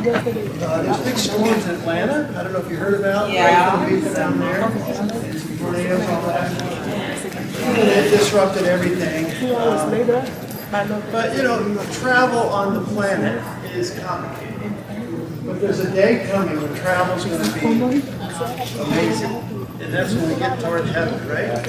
There's big storms in Atlanta. I don't know if you heard about. Yeah. The people down there. Tornadoes, all that. It disrupted everything. But you know, travel on the planet is complicated. But there's a day coming when travel's going to be amazing. And that's when we get toward heaven, right?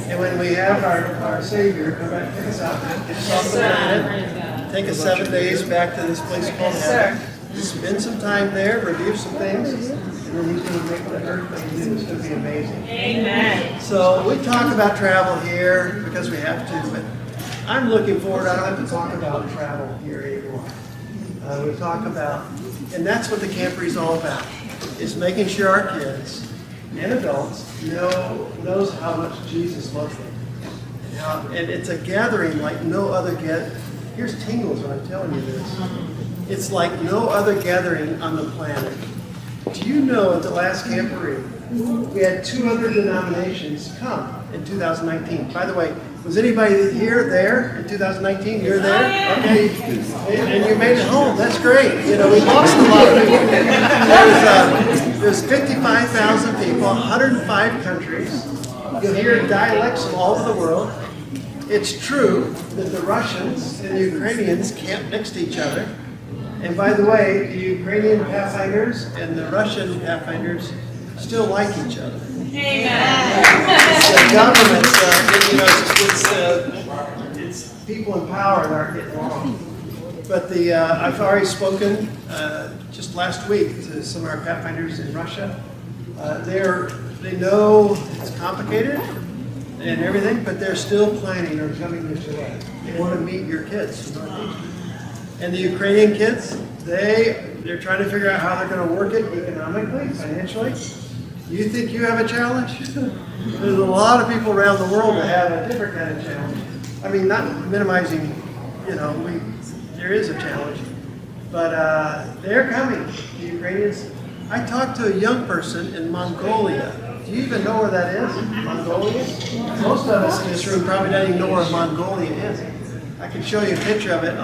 And when we have our Savior come back and pick us up, get us off the planet, take us 7 days back to this place called heaven. Spend some time there, review some things, and then he's going to make the earth new. It's going to be amazing. Amen. So we talk about travel here because we have to, but I'm looking forward. I don't have to talk about travel here anymore. We talk about, and that's what the Camporee is all about, is making sure our kids and adults knows how much Jesus loves them. And it's a gathering like no other gathering. Here's tingles when I'm telling you this. It's like no other gathering on the planet. Do you know at the last Camporee, we had 200 denominations come in 2019. By the way, was anybody here there in 2019? You're there? Okay. And you made it home. That's great. You know, we lost a lot of people. There's 55,000 people, 105 countries. You'll hear dialects from all over the world. It's true that the Russians and the Ukrainians camp next to each other. And by the way, the Ukrainian Pathfinders and the Russian Pathfinders still like each other. Amen. The governments, it's people in power that aren't getting along. But I've already spoken just last week to some of our Pathfinders in Russia. They know it's complicated and everything, but they're still planning on coming to Gillette. They want to meet your kids. And the Ukrainian kids, they're trying to figure out how they're going to work it economically, financially. You think you have a challenge? There's a lot of people around the world that have a different kind of challenge. I mean, not minimizing, there is a challenge. But they're coming, the Ukrainians. I talked to a young person in Mongolia. Do you even know where that is? Mongolia? Most of us in this room probably don't even know where Mongolia is. I can show you a picture of it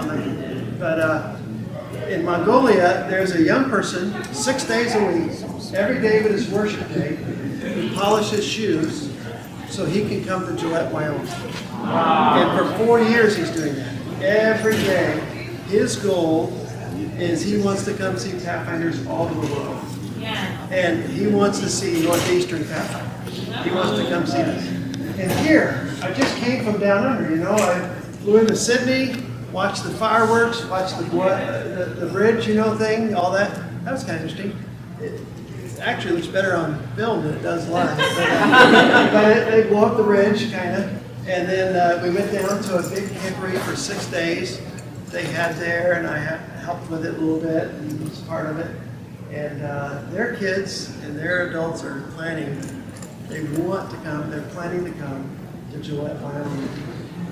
but in Mongolia, there's a young person, 6 days a week, every day but his worship day, who polishes shoes so he can come to Gillette, Wyoming. And for 4 years he's doing that. Every day, his goal is he wants to come see Pathfinders all over the world. And he wants to see Northeastern Pathfinders. He wants to come see us. And here, I just came from down under, I flew into Sydney, watched the fireworks, watched the bridge, thing, all that. That was kind of interesting. It actually looks better on film than it does live. But they blow up the bridge, kind of. And then we went down to a big Camporee for 6 days. They had there, and I helped with it a little bit and was part of it. And their kids and their adults are planning. They want to come. They're planning to come to Gillette, Wyoming.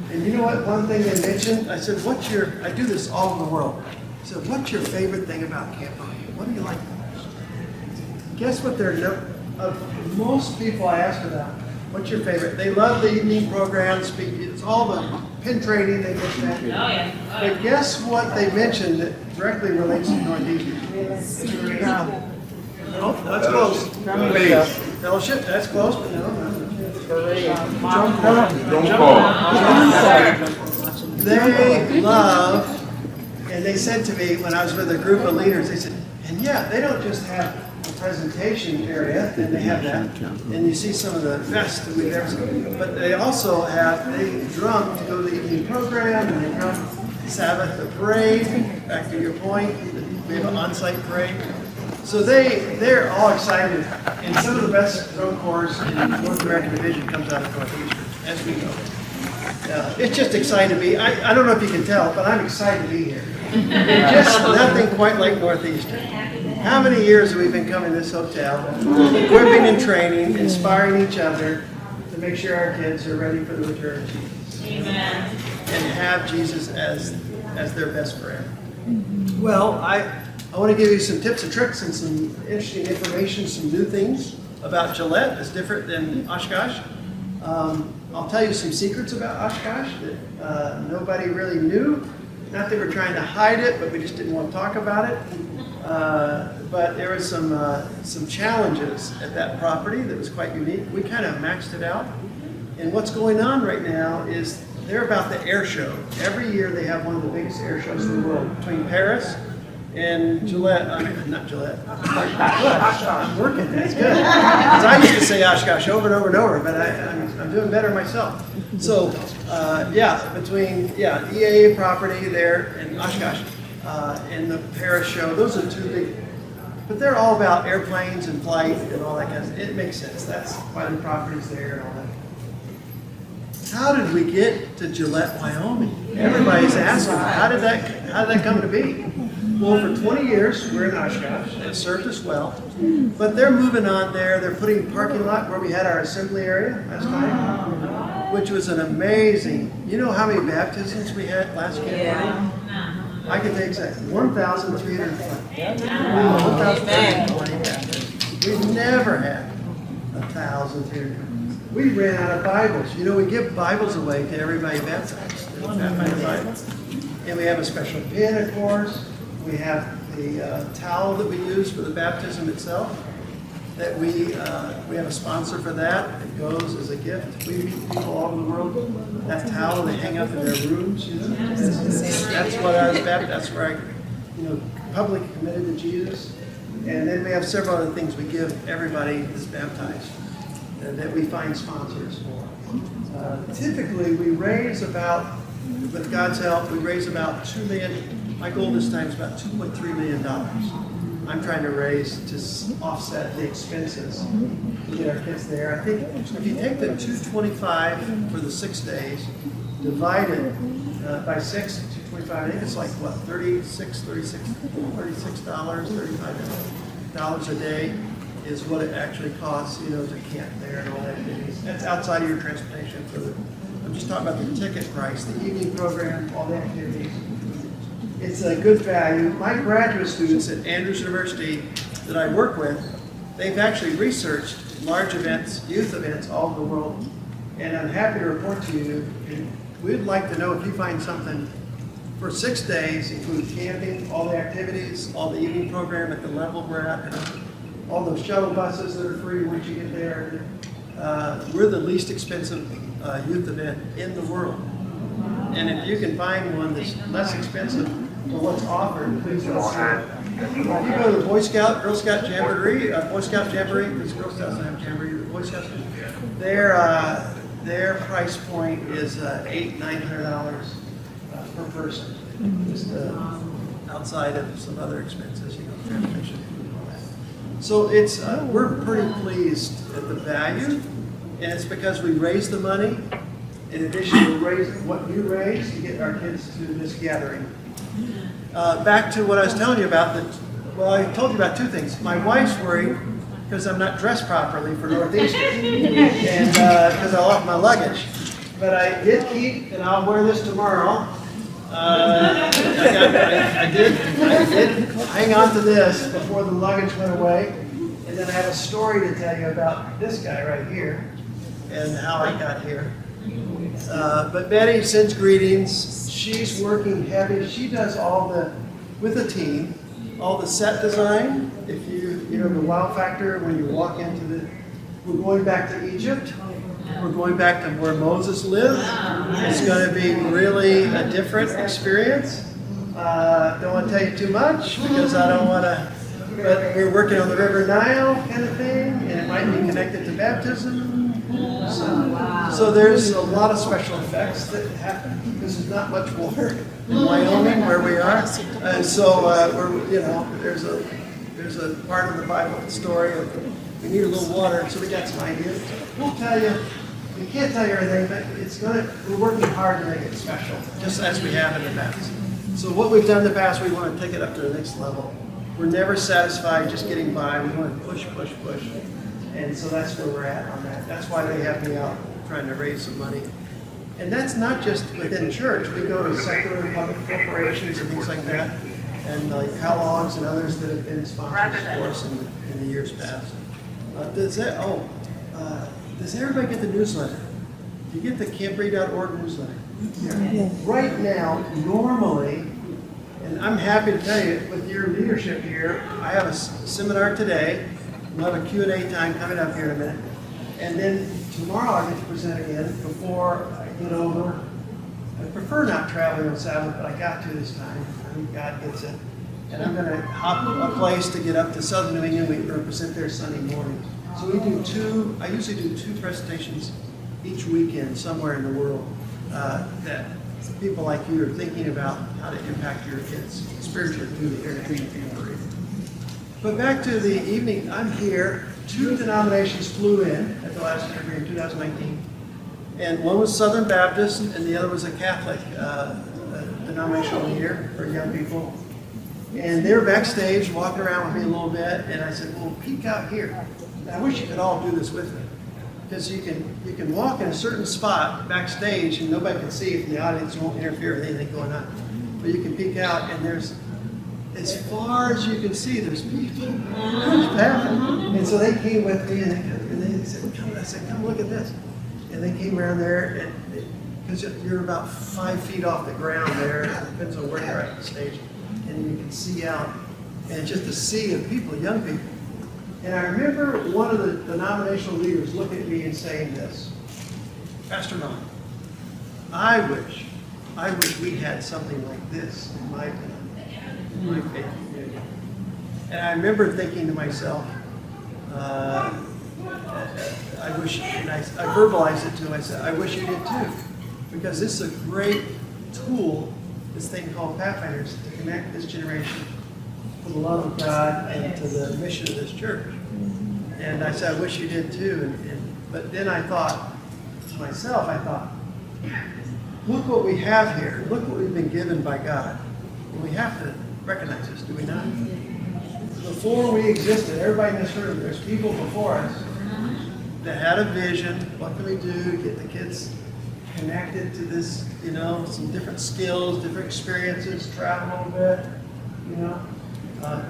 And you know what? One thing they mentioned, I said, I do this all over the world. I said, what's your favorite thing about Camporee? What do you like the most? Guess what most people I asked about, what's your favorite? They love the evening programs. It's all the pin trading they get back. But guess what they mentioned that directly relates to Northeastern? Oh, that's close. Fellowship, that's close, but no. They love, and they said to me when I was with a group of leaders, they said, and yeah, they don't just have a presentation area, and they have that, and you see some of the best that we've ever seen, but they also they drum to go to the evening program, and they drum Sabbath, the parade, back to your point, we have an on-site parade. So they're all excited, and some of the best drum corps in North American Division comes out of Northeastern, as we know. It's just exciting to be. I don't know if you can tell, but I'm excited to be here. Just nothing quite like Northeastern. How many years have we been coming to this hotel, equipping and training, inspiring each other to make sure our kids are ready for the return of Jesus? Amen. And have Jesus as their best friend. Well, I want to give you some tips and tricks and some interesting information, some new things about Gillette. It's different than Oshkosh. I'll tell you some secrets about Oshkosh that nobody really knew. Not that we're trying to hide it, but we just didn't want to talk about it. But there was some challenges at that property that was quite unique. We kind of maxed it out. And what's going on right now is they're about the air show. Every year they have one of the biggest air shows in the world between Paris and Gillette. I mean, not Gillette. I'm working. That's good. Because I used to say Oshkosh over and over and over, but I'm doing better myself. So, between EAA property there and Oshkosh and the Paris show, those are two big. But they're all about airplanes and flight and all that kind of stuff. It makes sense. That's why the property's there and all that. How did we get to Gillette, Wyoming? Everybody's asking, how did that come to be? Well, for 20 years, we're in Oshkosh. It served us well. But they're moving on there. They're putting a parking lot where we had our assembly area last time, which was an amazing, you know how many baptisms we had last year? Yeah. I can take exactly 1,320. 1,320 baptisms. We've never had 1,320. We ran out of Bibles. You know, we give Bibles away to everybody baptized. And we have a special pin, of course. We have the towel that we use for the baptism itself. That we have a sponsor for that. It goes as a gift. We meet people all over the world. That towel they hang up in their rooms. You know, that's what I was baptized. That's where I, publicly committed to Jesus. And then we have several other things we give everybody that's baptized that we find sponsors for. Typically, we raise about, with God's help, we raise about $2 million. My goal this time is about $2.3 million. I'm trying to raise to offset the expenses to get our kids there. I think if you take the $225 for the 6 days, divide it by 6, $225, I think it's like what, $35 a day is what it actually costs, to camp there and all that. That's outside of your transportation. I'm just talking about the ticket price, the evening program, all the activities. It's a good value. My graduate students at Andrews University that I work with, they've actually researched large events, youth events all over the world. And I'm happy to report to you, we'd like to know if you find something for 6 days, include camping, all the activities, all the evening program at the level we're at, all those shuttle buses that are free once you get there. We're the least expensive youth event in the world. And if you can find one that's less expensive for what's offered, please let us know. If you go to the Boy Scout, Girl Scout Jamboree, Boy Scout Jamboree, because Girl Scouts don't have Jamboree, the Boy Scouts, their price point is $800-900 per person. Just outside of some other expenses, transportation. So it's we're pretty pleased at the value, and it's because we raise the money. In addition to what you raise to get our kids to this gathering. Back to what I was telling you about. I told you about two things. My wife's worried because I'm not dressed properly for Northeastern, and because I lost my luggage. But I did keep, and I'll wear this tomorrow. I did hang on to this before the luggage went away, and then I have a story to tell you about this guy right here and how I got here. But Betty sends greetings. She's working heavy. She does with the team, all the set design. If the wow factor when you walk into we're going back to Egypt. We're going back to where Moses lived. It's going to be really a different experience. Don't want to tell you too much because I don't want to, but we're working on the River Nile kind of thing, and it might be connected to baptism. So there's a lot of special effects that happen because there's not much water in Wyoming where we are, and so there's a part of the Bible story of we need a little water, so we got some ideas. We'll tell you. We can't tell you everything, but we're working hard to make it special, just as we have in the past. So what we've done in the past, we want to take it up to the next level. we're never satisfied just getting by. We want to push, push, push. And so that's where we're at on that. That's why they have me out trying to raise some money. And that's not just within church. We go to secular and public corporations and things like that. And like Kellogg's and others that have been sponsors for us in the years past. Does everybody get the newsletter? Do you get the campree.org newsletter? Yeah. Right now, normally, and I'm happy to tell you, with your leadership here, I have a seminar today. We'll have a Q&A time coming up here in a minute. And then tomorrow I get to present again before I get over. I prefer not traveling on Sabbath, but I got to this time. I think God gets it. And I'm going to hop a place to get up to Southern New England. We represent there Sunday morning. So we do I usually do 2 presentations each weekend somewhere in the world that people like you are thinking about how to impact your kids spiritually through the entertainment category. But back to the evening, I'm here. 2 denominations flew in at the last Camporee in 2019. And one was Southern Baptist, and the other was a Catholic denominational leader for young people. And they were backstage walking around with me a little bit, and I said, well, peek out here. And I wish you could all do this with me. Because you can walk in a certain spot backstage and nobody can see it, and the audience won't interfere with anything going on. But you can peek out and there's, as far as you can see, there's people. And so they came with me and they said, come, I said, come look at this. And they came around there, because you're about 5 feet off the ground there, it depends on where you're at the stage. And you can see out, and it's just a sea of people, young people. And I remember one of the denominational leaders looking at me and saying this, Pastor Ron, I wish we had something like this in my faith community. And I remember thinking to myself, I wish, and I verbalized it to him, I said, I wish you did too. Because this is a great tool, this thing called Pathfinders, to connect this generation to the love of God and to the mission of this church. And I said, I wish you did too. But then I thought to myself, look what we have here. Look what we've been given by God. And we have to recognize this, do we not? Before we existed, everybody in this room, there's people before us that had a vision. What can we do to get the kids connected to this, some different skills, different experiences, travel a little bit,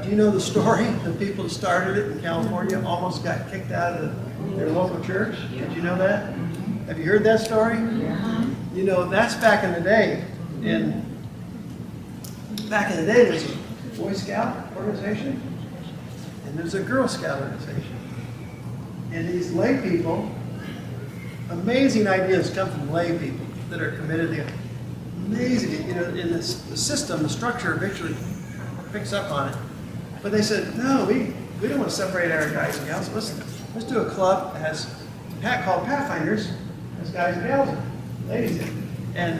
Do you know the story? The people who started it in California almost got kicked out of their local church. Did you know that? Have you heard that story? Yeah. That's back in the day. And back in the day, there's a Boy Scout organization and there's a Girl Scout organization. And these lay people, amazing ideas come from lay people that are committed to amazing, in the system, the structure eventually picks up on it. But they said, no, we don't want to separate our guys and gals. Let's do a club that has called Pathfinders. Has guys and gals in, ladies in. And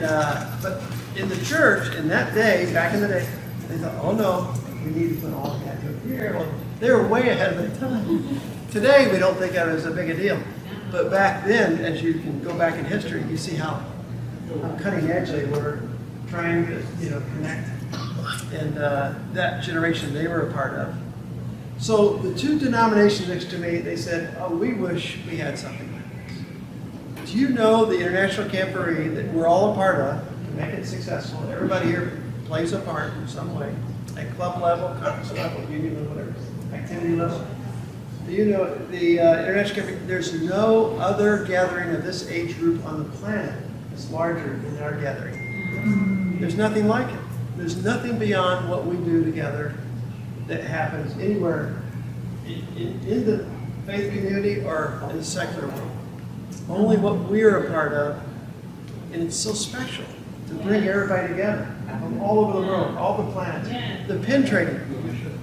but in the church in that day, back in the day, they thought, oh no, we need to put all the guys over here. Well, they were way ahead of their time. Today we don't think of it as a big a deal. But back then, as you can go back in history, you see how cutting edge they were trying to connect. And that generation they were a part of. So the 2 denominations next to me, they said, oh, we wish we had something like this. Do you know the International Camporee that we're all a part of to make it successful? Everybody here plays a part in some way, at club level, conference level, union level, whatever, activity level. Do you know the International Camporee? There's no other gathering of this age group on the planet that's larger than our gathering. There's nothing like it. There's nothing beyond what we do together that happens anywhere in the faith community or in the secular world. Only what we're a part of, and it's so special to bring everybody together from all over the world, all the planets. The pin trading,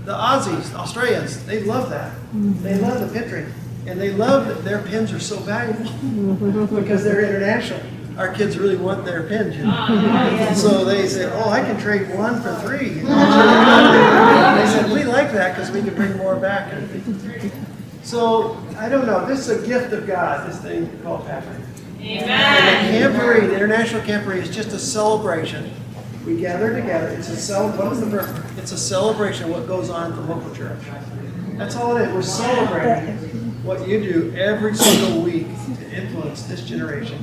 the Aussies, the Australians, they love that. They love the pin trading, and they love that their pins are so valuable because they're international. Our kids really want their pins, So they say, oh, I can trade 1 for 3. They said, we like that because we can bring more back. So, I don't know. This is a gift of God, this thing called Pathfinder. Amen. And the Camporee, the International Camporee, is just a celebration We gather together. It's a celebration of what goes on at the local church. That's all it is. We're celebrating what you do every single week to influence this generation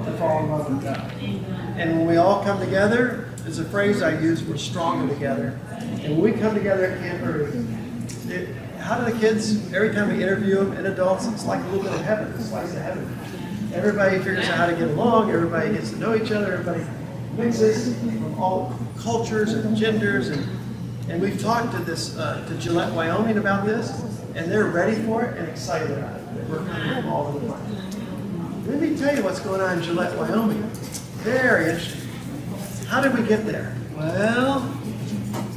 to fall in love with God. And when we all come together, there's a phrase I use, we're stronger together. And when we come together at Camp Earth, how do the kids, every time we interview them and adults, it's like a little bit of heaven, it's like the heaven. Everybody figures out how to get along, everybody gets to know each other, everybody mixes from all cultures and genders. And we've talked to Gillette, Wyoming about this, and they're ready for it and excited about it. We're coming from all over the place. Let me tell you what's going on in Gillette, Wyoming. Very interesting. How did we get there? Well,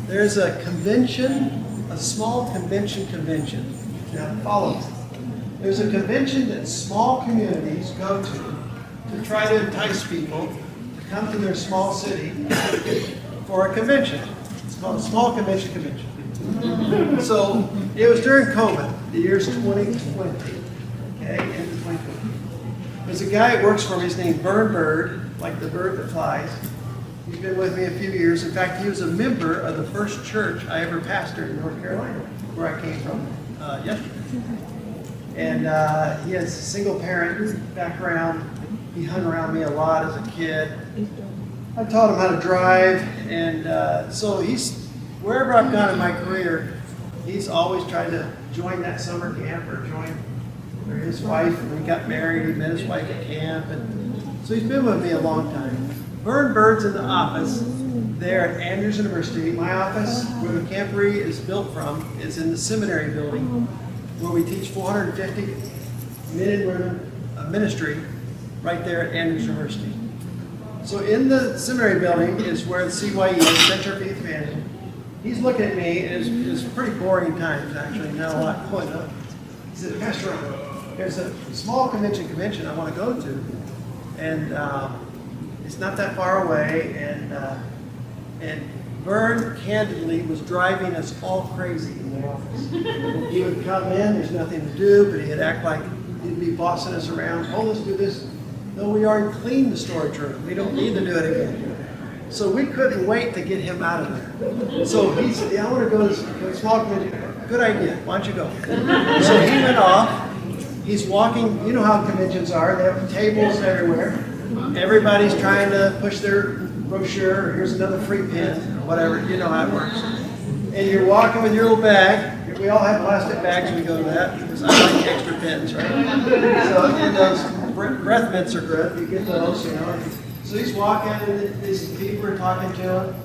there's a convention, a small convention. Now, follow me. There's a convention that small communities go to try to entice people to come to their small city for a convention. It's called a small convention. So it was during COVID, the year's 2020, okay, into 2020. There's a guy that works for me, his name's Bird, like the bird that flies. He's been with me a few years. In fact, he was a member of the first church I ever pastored in North Carolina, where I came from yesterday. And he has a single parent background. He hung around me a lot as a kid. I taught him how to drive, and so he's, wherever I've gone in my career, he's always tried to join that summer camp or his wife, when he got married, he met his wife at camp, and so he's been with me a long time. Bird's in the office there at Andrews University. My office, where the camporee is built from, is in the seminary building, where we teach 450 men and women of ministry right there at Andrews University. So in the seminary building is where the CYE is, Center for Youth Evangelism. He's looking at me, and it's pretty boring times, actually, not a lot going on. He said, Pastor, there's a small convention I want to go to, and it's not that far away, and Vern candidly was driving us all crazy in the office. He would come in, there's nothing to do, but he'd act like he'd be bossing us around. Oh, let's do this. No, we already cleaned the storage room. We don't need to do it again. So we couldn't wait to get him out of there. So he said, yeah, I want to go to this small convention. Good idea. Why don't you go? So he went off. He's walking. You know how conventions are. They have tables everywhere. Everybody's trying to push their brochure. Here's another free pen, or whatever. You know how it works. And you're walking with your little bag. We all have plastic bags when we go to that, because I like extra pens, right? So, and those breath mints are good. You get those, you know. So he's walking, and these people are talking to him.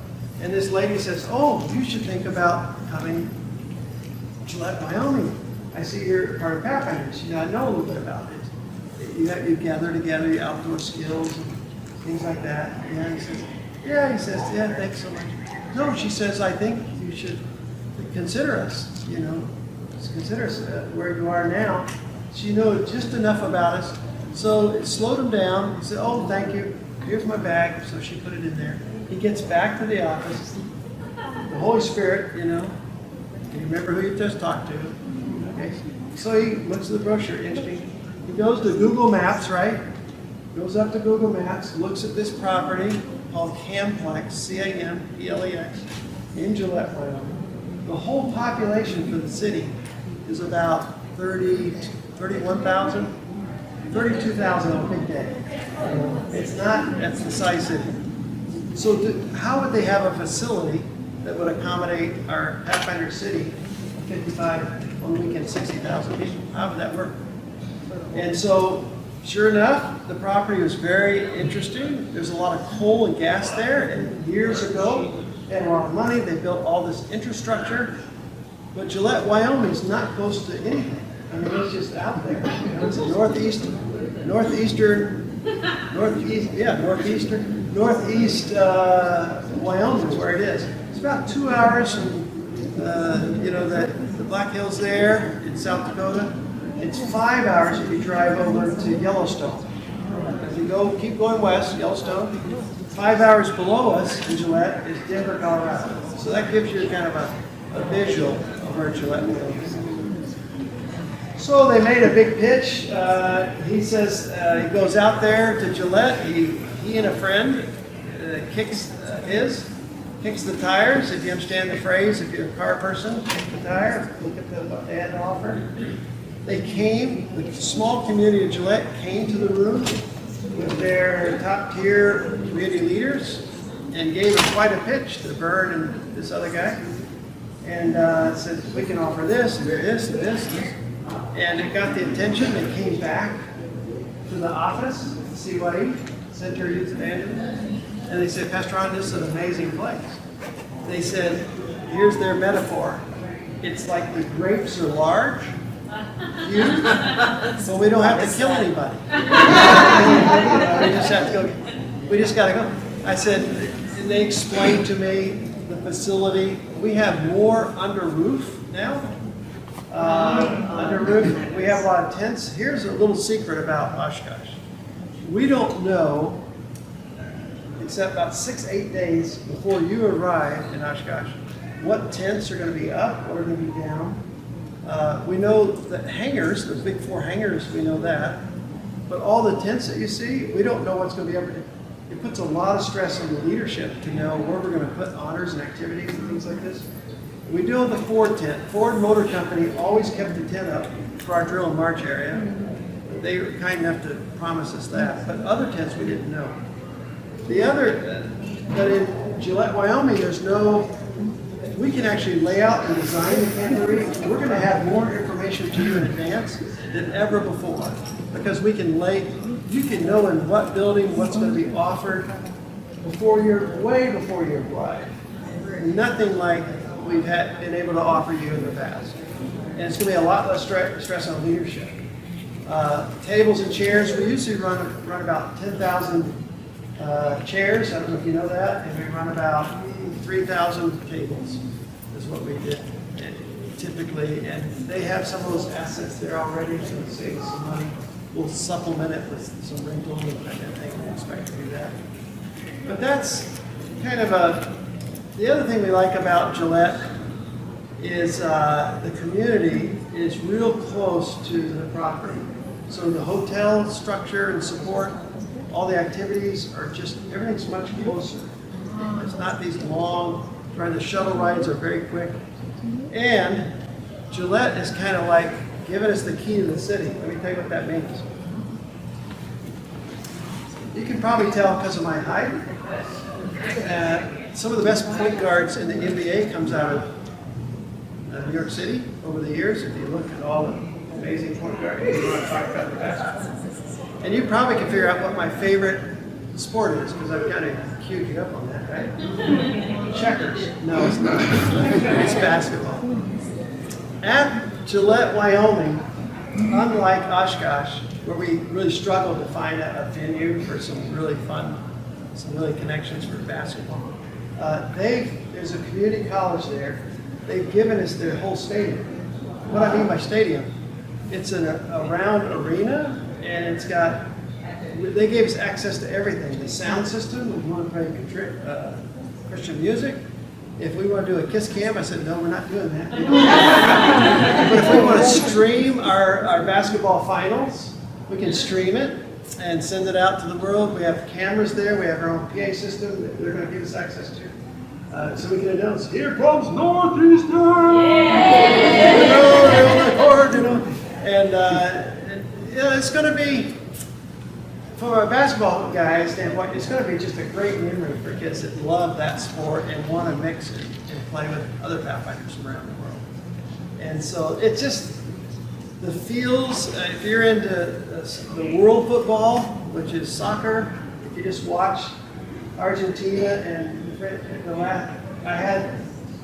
And this lady says, oh, you should think about coming to Gillette, Wyoming. I see you're part of Pathfinders. You know, I know a little bit about it. You gather together your outdoor skills and things like that. And he says, yeah, thanks so much. No, she says, I think you should consider us, you know, consider us where you are now. She knows just enough about us. So it slowed him down. He said, oh, thank you. Here's my bag. So she put it in there. He gets back to the office. The Holy Spirit, you know, you remember who you just talked to. Okay. So he looks at the brochure, interesting. He goes to Google Maps, right? Goes up to Google Maps, looks at this property called Camplex, C-A-M-P-L-E-X, in Gillette, Wyoming. The whole population for the city is about 31,000, 32,000 on a big day. It's not, that's the size city. So how would they have a facility that would accommodate our Pathfinder city, 55, on the weekend, 60,000 people? How would that work? And so, sure enough, the property was very interesting. There's a lot of coal and gas there, and years ago, they had a lot of money. They built all this infrastructure. But Gillette, Wyoming is not close to anything. I mean, it's just out there. You know, it's northeast Wyoming is where it is. It's about 2 hours from, you know, the Black Hills there in South Dakota. It's 5 hours if you drive over to Yellowstone. If you keep going west, Yellowstone, 5 hours below us in Gillette is Denver, Colorado. So that gives you kind of a visual of where Gillette is. So they made a big pitch. He says he goes out there to Gillette. He and a friend, kicks kicks the tires. If you understand the phrase, if you're a car person, kick the tire. Look at what they had to offer. They came, the small community of Gillette came to the room with their top tier community leaders and gave us quite a pitch to Vern and this other guy. And said, we can offer this, and this, and this. And it got the attention. They came back to the office, CYE, Center Youth Evangelism. And they said, Pastor Ron, this is an amazing place. They said, here's their metaphor. It's like the grapes are large, huge, but we don't have to kill anybody. We just got to go. I said, and they explained to me the facility. We have more under roof now. Under roof, we have a lot of tents. Here's a little secret about Oshkosh. We don't know, except about 6-8 days before you arrive in Oshkosh, what tents are going to be up or going to be down. We know the hangars, the big 4 hangars, we know that. But all the tents that you see, we don't know what's going to be up. It puts a lot of stress on the leadership to know where we're going to put honors and activities and things like this. We do have the Ford tent. Ford Motor Company always kept the tent up for our drill and march area. They were kind enough to promise us that. But other tents we didn't know. The other, but in Gillette, Wyoming, there's no, we can actually lay out and design the camporee. We're going to have more information to you in advance than ever before. Because we can you can know in what building what's going to be offered way before you arrive. Nothing like we've been able to offer you in the past. And it's going to be a lot less stress on leadership. Tables and chairs, we usually run about 10,000 chairs, I don't know if you know that, and we run about 3,000 tables is what we did typically. And they have some of those assets there already, so it saves some money. We'll supplement it with some rental and that kind of thing. We expect to do that. But that's kind of the other thing we like about Gillette is the community is real close to the property. So the hotel structure and support, all the activities are just, everything's much closer. It's not these long, the shuttle rides are very quick. And Gillette is kind of like giving us the key to the city. Let me tell you what that means. You can probably tell because of my height. Some of the best point guards in the NBA comes out of New York City over the years. If you look at all the amazing point guards, you want to talk about the basketball. And you probably can figure out what my favorite sport is because I've kind of queued you up on that, right? Checkers. No, it's not. It's basketball. At Gillette, Wyoming, unlike Oshkosh, where we really struggled to find a venue for some really fun, some really connections for basketball, there's a community college there. They've given us their whole stadium. What I mean by stadium, it's a round arena, and it's got, they gave us access to everything. The sound system, if you want to play Christian music. If we want to do a kiss cam, I said, no, we're not doing that. But if we want to stream our basketball finals, we can stream it and send it out to the world. We have cameras there. We have our own PA system that they're going to give us access to. So we can announce, here comes Northeastern! And it's going to be, from a basketball guy standpoint, it's going to be just a great memory for kids that love that sport and want to mix it and play with other pathfinders from around the world. And so it's just the feels, if you're into the world football, which is soccer, if you just watch Argentina and I had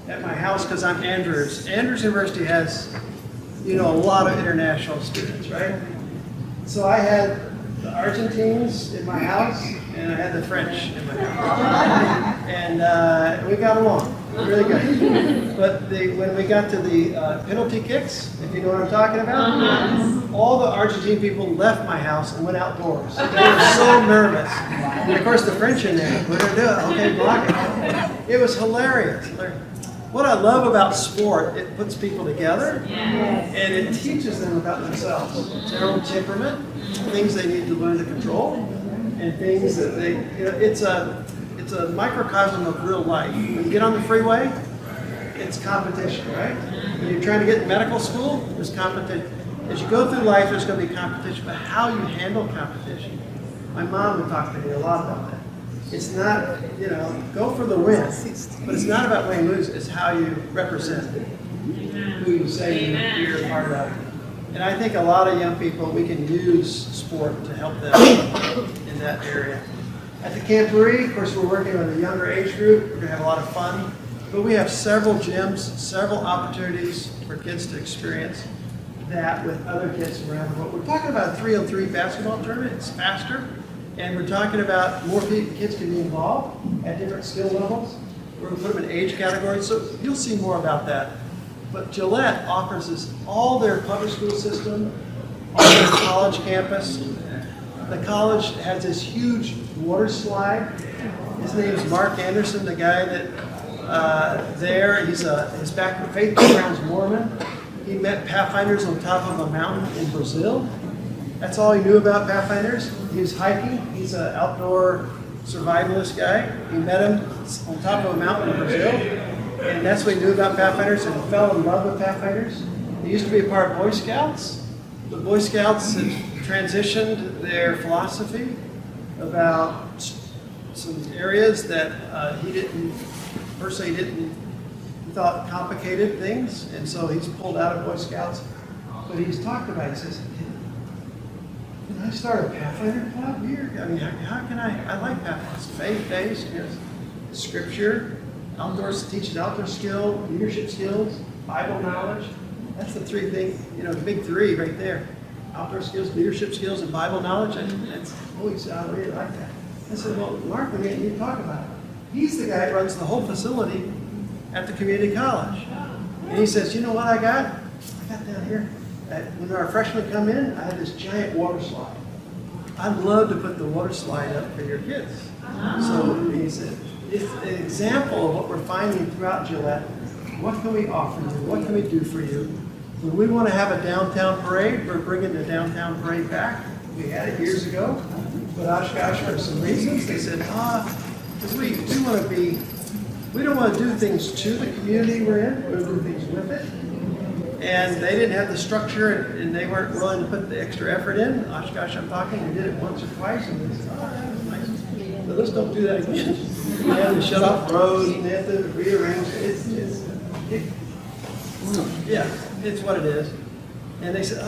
at my house, because I'm Andrews. Andrews University has, a lot of international students, right? So I had the Argentines in my house, and I had the French in my house. And we got along really good. But when we got to the penalty kicks, if you know what I'm talking about, all the Argentine people left my house and went outdoors. They were so nervous. And of course the French in there, we're going to do it, okay, block it. It was hilarious. What I love about sport, it puts people together, and it teaches them about themselves, their own temperament, things they need to learn to control, and things that it's it's a microcosm of real life. When you get on the freeway, it's competition, right? When you're trying to get in medical school, there's competition. As you go through life, there's going to be competition, but how you handle competition. My mom would talk to me a lot about that. It's not, go for the win, but it's not about winning lose, it's how you represent who you say you're a part of. And I think a lot of young people, we can use sport to help them in that area. At the Camporee, of course, we're working with a younger age group. We're going to have a lot of fun. But we have several gyms, several opportunities for kids to experience that with other kids around the world. We're talking about a 3-on-3 basketball tournament. It's faster. And we're talking about more kids can be involved at different skill levels. We're going to put them in age categories. So you'll see more about that. But Gillette offers us all their public school system, all their college campus. The college has this huge water slide. His name's Mark Anderson, the guy that his faith background's Mormon. He met Pathfinders on top of a mountain in Brazil. That's all he knew about Pathfinders. He was hiking. He's an outdoor survivalist guy. He met him on top of a mountain in Brazil. And that's what he knew about Pathfinders and fell in love with Pathfinders. He used to be a part of Boy Scouts. The Boy Scouts had transitioned their philosophy about some areas that he thought complicated things, and so he's pulled out of Boy Scouts. But he's talked about, he says, can I start a Pathfinder club here? I mean, how can I like Pathfinders, faith-based, scripture, outdoors, teaches outdoor skill, leadership skills, Bible knowledge. That's the three things, the big three right there. Outdoor skills, leadership skills, and Bible knowledge. And that's, he said, I really like that. I said, well, Mark, we need to talk about it. He's the guy that runs the whole facility at the community college. And he says, you know what I got? I got down here. When our freshmen come in, I have this giant water slide. I'd love to put the water slide up for your kids. So he said, it's an example of what we're finding throughout Gillette. What can we offer you? What can we do for you? When we want to have a downtown parade, we're bringing the downtown parade back. We had it years ago, but Oshkosh, for some reasons, they said, because we don't want to do things to the community we're in, we want to do things with it. And they didn't have the structure, and they weren't willing to put the extra effort in. Oshkosh, I'm talking, we did it once or twice, and they said, that was nice. But let's don't do that again. They have to shut off roads, and they have to rearrange it's what it is. And they said,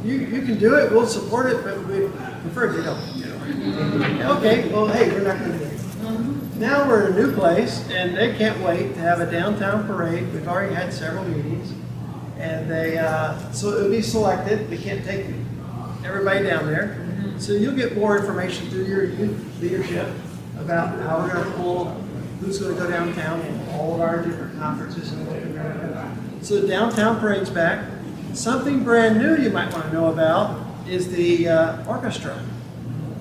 you can do it, we'll support it, but we prefer if you don't. Okay, well, hey, we're not going to do it. Now we're in a new place, and they can't wait to have a downtown parade. We've already had several meetings, and so it'll be selected. We can't take everybody down there. So you'll get more information through your youth leadership about how we're going to pull, who's going to go downtown in all of our different conferences and what we're going to do. So the downtown parade's back. Something brand new you might want to know about is the orchestra.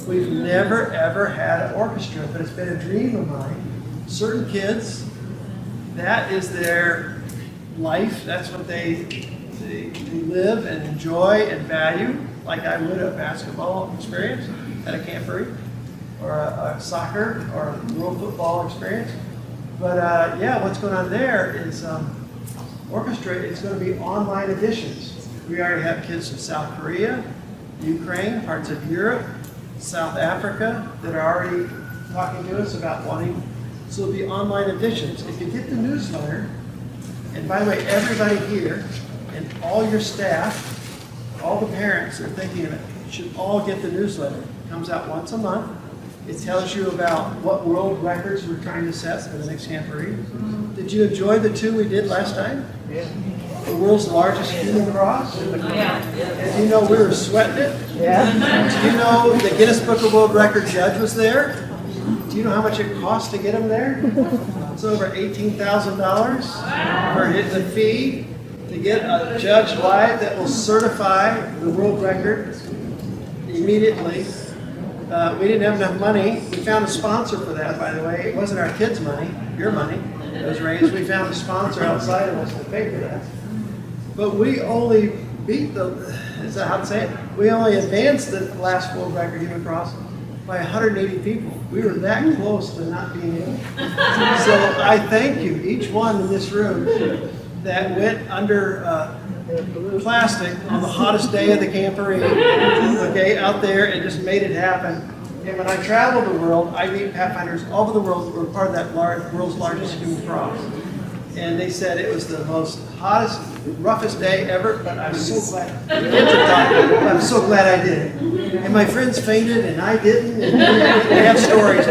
We've never, ever had an orchestra, but it's been a dream of mine. Certain kids, that is their life. That's what they live and enjoy and value, like I would a basketball experience at a Camporee, or a soccer or a world football experience. But what's going on there is orchestra is going to be online editions. We already have kids from South Korea, Ukraine, parts of Europe, South Africa that are already talking to us about wanting. So it'll be online editions. If you get the newsletter, and by the way, everybody here and all your staff, all the parents are thinking of it, should all get the newsletter. It comes out once a month. It tells you about what world records we're trying to set for the next Camporee. Did you enjoy the two we did last time? Yeah. The world's largest human cross. And you know we were sweating it. Yeah. Do you know the Guinness Book of World Record judge was there? Do you know how much it cost to get him there? It's over $18,000 for the fee to get a judge live that will certify the world record immediately. We didn't have enough money. We found a sponsor for that, by the way. It wasn't our kids' money, your money. It was raised. We found a sponsor outside of us to pay for that. But we only beat is that how to say it? We only advanced the last world record human cross by 180 people. We were that close to not being able. So I thank you, each one in this room that went under plastic on the hottest day of the camporee, okay, out there and just made it happen. And when I travel the world, I meet Pathfinders all over the world who are part of that world's largest human cross. And they said it was the most hottest, roughest day ever, but I'm so glad. I'm so glad I did it. And my friends fainted and I didn't. And they have stories.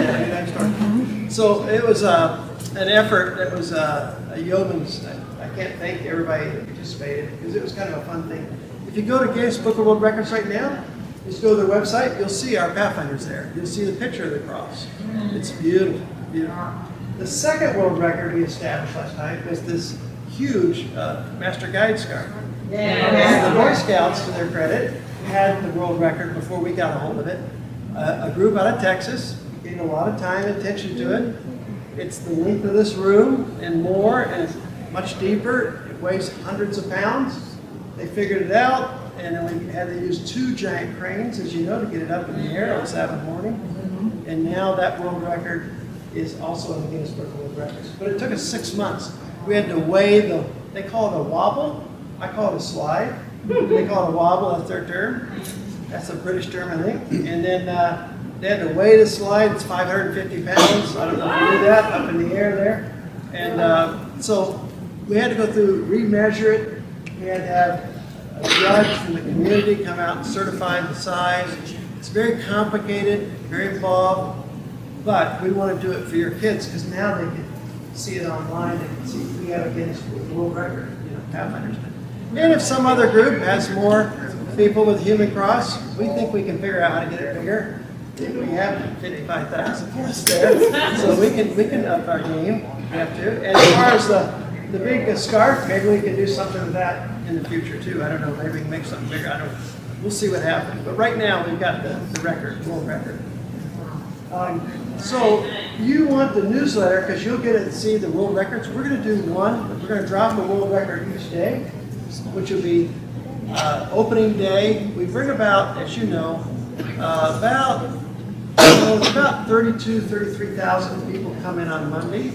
So it was an effort that was a yeoman's. I can't thank everybody that participated because it was kind of a fun thing. If you go to Guinness Book of World Records right now, just go to their website, you'll see our Pathfinders there. You'll see the picture of the cross. It's beautiful, beautiful. The second world record we established last night was this huge Master Guide scarf. And the Boy Scouts, to their credit, had the world record before we got a hold of it. A group out of Texas gave a lot of time and attention to it. It's the length of this room and more, and it's much deeper. It weighs hundreds of pounds. They figured it out, and then we had to use 2 giant cranes, as you know, to get it up in the air on Sabbath morning. And now that world record is also in the Guinness Book of World Records. But it took us 6 months. We had to weigh they call it a wobble. I call it a slide. They call it a wobble, that's their term. That's a British term, I think. And then they had to weigh the slide. It's 550 pounds. I don't know if you knew that, up in the air there. And so we had to go through, remeasure it. We had to have a judge from the community come out and certify the size. It's very complicated, very involved. But we want to do it for your kids because now they can see it online. They can see we have a Guinness World Record, Pathfinders. And if some other group has more people with human cross, we think we can figure out how to get it bigger. We have 55,000 for us there, so we can up our game. We have to. And as far as the big scarf, maybe we can do something with that in the future too. I don't know. Maybe we can make something bigger. We'll see what happens. But right now we've got the record, world record. So you want the newsletter because you'll get to see the world records. We're going to do one. We're going to drop a world record each day, which will be opening day. We bring about, as you know, about 33,000 people come in on Monday,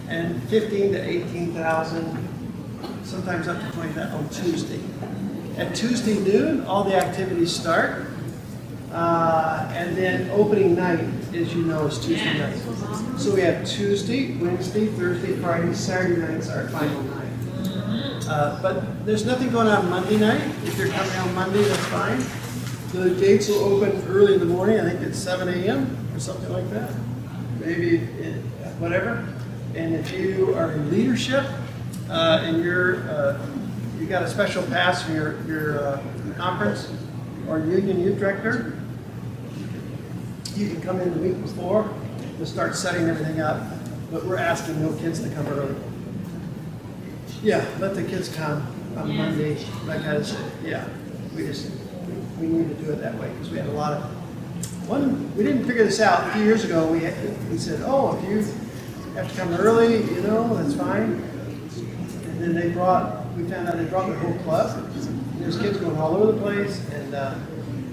and 15 to 18,000, sometimes up to 20,000 on Tuesday. At Tuesday noon, all the activities start. And then opening night, as you know, is Tuesday night. So we have Tuesday, Wednesday, Thursday, Friday, Saturday nights our final night. But there's nothing going on Monday night. If you're coming on Monday, that's fine. The gates will open early in the morning. I think it's 7 a.m. or something like that. Maybe whatever. And if you are in leadership and you got a special pass from your conference or union youth director, you can come in the week before to start setting everything up. But we're asking no kids to come early. Yeah, let the kids come on Monday because we need to do it that way because we had a lot of we didn't figure this out a few years ago. We said, oh, if you have to come early, that's fine. And then we found out they brought the whole club. And there's kids going all over the place, and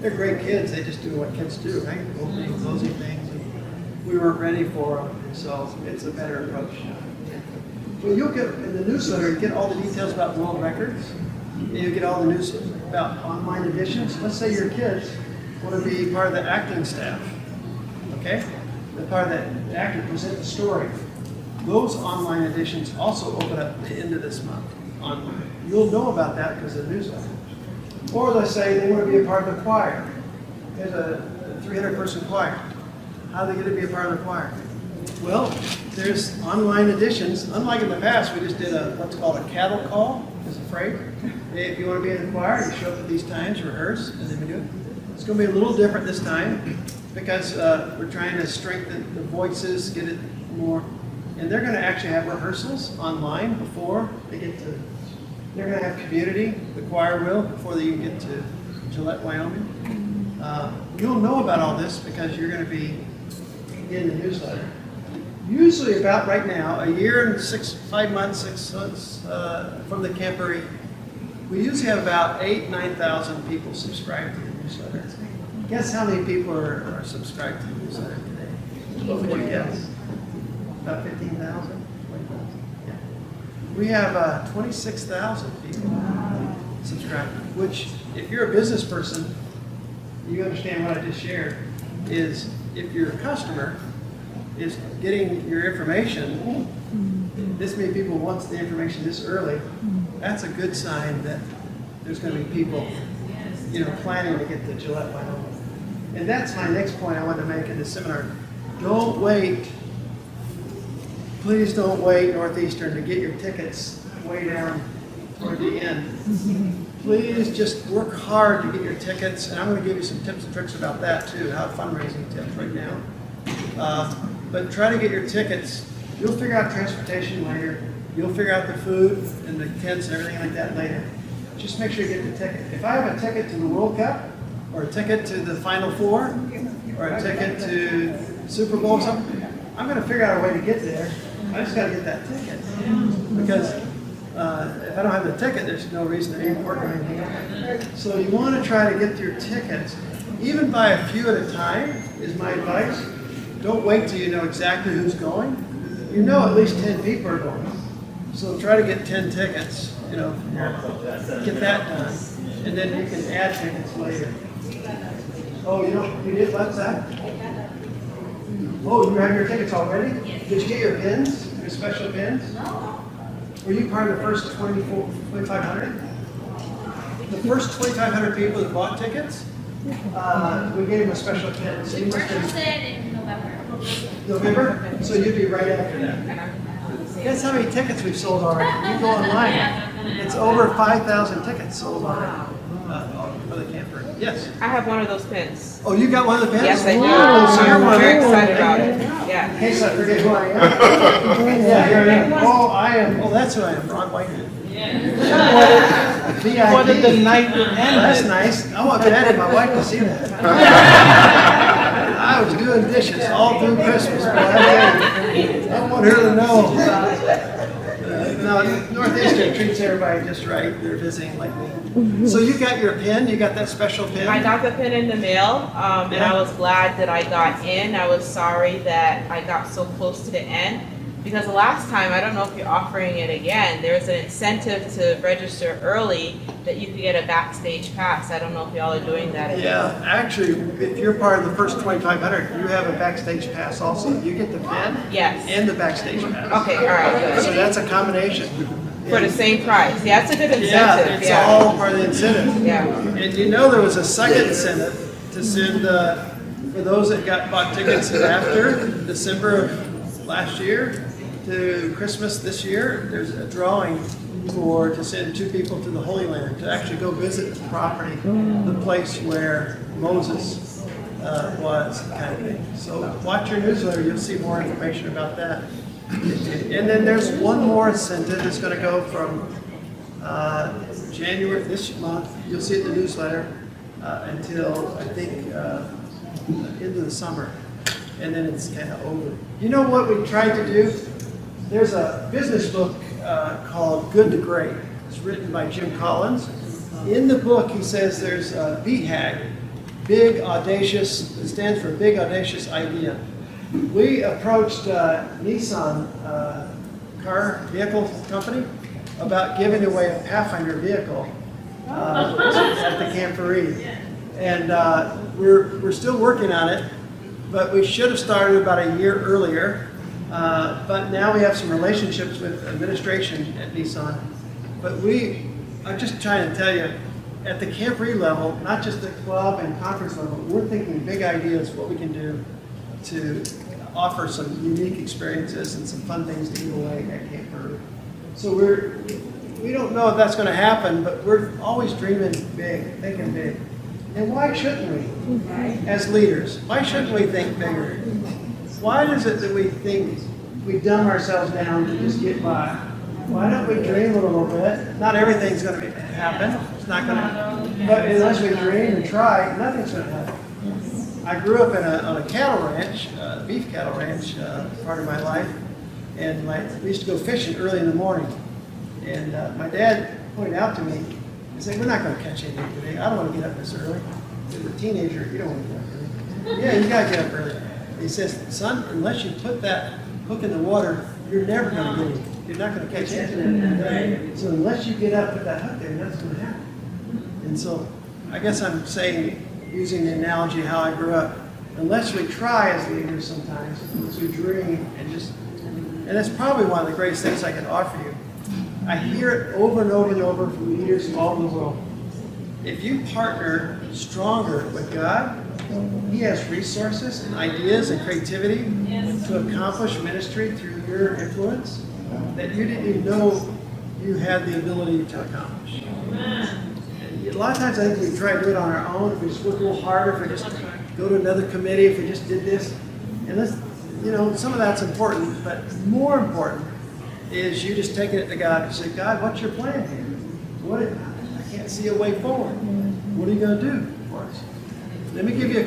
they're great kids. They just do what kids do, right? Opening, closing things. And we weren't ready for them, and so it's a better approach. Well, you'll get in the newsletter, you get all the details about world records. You get all the news about online editions. Let's say your kids want to be part of the acting staff, okay? The part of the actor present the story. Those online editions also open up at the end of this month online. You'll know about that because of the newsletter. Or let's say they want to be a part of the choir. There's a 300-person choir. How are they going to be a part of the choir? Well, there's online editions. Unlike in the past, we just did what's called a cattle call, is a phrase. Hey, if you want to be in the choir, you show up at these times, rehearse, and then we do it. It's going to be a little different this time because we're trying to strengthen the voices, get it more. And they're going to actually have rehearsals online before they get to. They're going to have community, the choir will, before they even get to Gillette, Wyoming. You'll know about all this because you're going to be in the newsletter. Usually about right now, a year and 5 months, 6 months from the camporee, we usually have about 8,000 to 9,000 people subscribe to the newsletter. Guess how many people are subscribed to the newsletter today? What would you guess? About 15,000? 20,000? Yeah. We have 26,000 people subscribed, which if you're a business person, you understand what I just shared, is if your customer is getting your information, this many people wants the information this early, that's a good sign that there's going to be people, planning to get the Gillette vinyl. And that's my next point I want to make in this seminar. Don't wait. Please don't wait, Northeastern, to get your tickets way down toward the end. Please just work hard to get your tickets, and I'm going to give you some tips and tricks about that too, how fundraising tips right now. But try to get your tickets. You'll figure out transportation later. You'll figure out the food and the tents and everything like that later. Just make sure you get the ticket. If I have a ticket to the World Cup, or a ticket to the Final Four, or a ticket to Super Bowl or something, I'm going to figure out a way to get there. I just got to get that ticket. Because if I don't have the ticket, there's no reason to import or anything else. So you want to try to get your tickets. Even buy a few at a time is my advice. Don't wait till you know exactly who's going. You know at least 10 people are going. So try to get 10 tickets, get that done. And then you can add tickets later. Oh, you did? What's that? Oh, you have your tickets already? Did you get your pins, your special pins? Were you part of the first 2,500? The first 2,500 people that bought tickets, we gave them a special pin. So We purchased it in November. November? So you'd be right after that. Guess how many tickets we've sold already? You go online. It's over 5,000 tickets sold already for the camper. Yes? I have one of those pins. Oh, you got one of the pins? Yes, I do. So you're one I'm of very them. excited about it. Yeah. In case I forget who I am. Yeah, here I am. Oh, I am. Oh, that's who I am. Ron Whitehead. VIP. What did the night Oh, that's end? nice. I want Patty, my wife, to see that. I was doing dishes all through Christmas. Boy, I want her to know. No, Northeastern treats everybody just right. They're visiting like me. So you got your pin? You got that special pin? I got the pin in the mail, and Yeah. I was glad that I got in. I was sorry that I got so close to the end, because the last time, I don't know if you're offering it again, there's an incentive to register early that you could get a backstage pass. I don't know if y'all are doing that again. Yeah, actually, if you're part of the first 2,500, you have a backstage pass also. You get the pin Yes. and the backstage pass. Okay, all right, So good. that's a combination. For the same price. Yeah, it's a good Yeah, incentive. it's all part of the incentive. Yeah. And there was a second incentive to send, for those that bought tickets after December of last year to Christmas this year, there's a drawing to send 2 people to the Holy Land to actually go visit the property, the place where Moses was, kind of thing. So watch your newsletter, you'll see more information about that. And then there's one more incentive that's going to go from January this month. You'll see it in the newsletter until I think into the summer, and then it's kind of over. You know what we tried to do? There's a business book called Good to Great. It's written by Jim Collins. In the book, he says there's a BHAG, big audacious. It stands for Big Audacious Idea. We approached Nissan vehicle company about giving away a Pathfinder vehicle at the Camporee. And we're still working on it, but we should have started about a year earlier. But now we have some relationships with administration at Nissan. But I'm just trying to tell you, at the Camporee level, not just the club and conference level, we're thinking big ideas, what we can do to offer some unique experiences and some fun things to give away at Camp Peru. So we don't know if that's going to happen, but we're always dreaming big, thinking big. And why shouldn't we, as leaders? Why shouldn't we think bigger? Why is it that we think we dumb ourselves down to just get by? Why don't we dream a little bit? Not everything's going to happen. It's not going to. But unless we dream and try, nothing's going to happen. I grew up on a cattle ranch, beef cattle ranch, part of my life, and we used to go fishing early in the morning. And my dad pointed out to me, he said, "We're not going to catch anything today. I don't want to get up this early." As a teenager, you don't want to get up early. Yeah, you gotta get up early. He says, son, unless you put that hook in the water, you're never gonna get it. You're not gonna catch it. So unless you get up, put that hook there, nothing's gonna happen. And so I guess I'm saying, using the analogy of how I grew up, unless we try as leaders sometimes, unless we dream and that's probably one of the greatest things I can offer you. I hear it over and over and over from leaders all over the world. If you partner stronger with God, He has resources and ideas and creativity to accomplish ministry through your influence that you didn't even know you had the ability to accomplish. And a lot of times I think we try to do it on our own, if we just work a little harder, if we just go to another committee, if we just did this. And this, some of that's important, but more important is you just taking it to God and say, God, what's your plan here? I can't see a way forward. What are you going to do for us? Let me give you a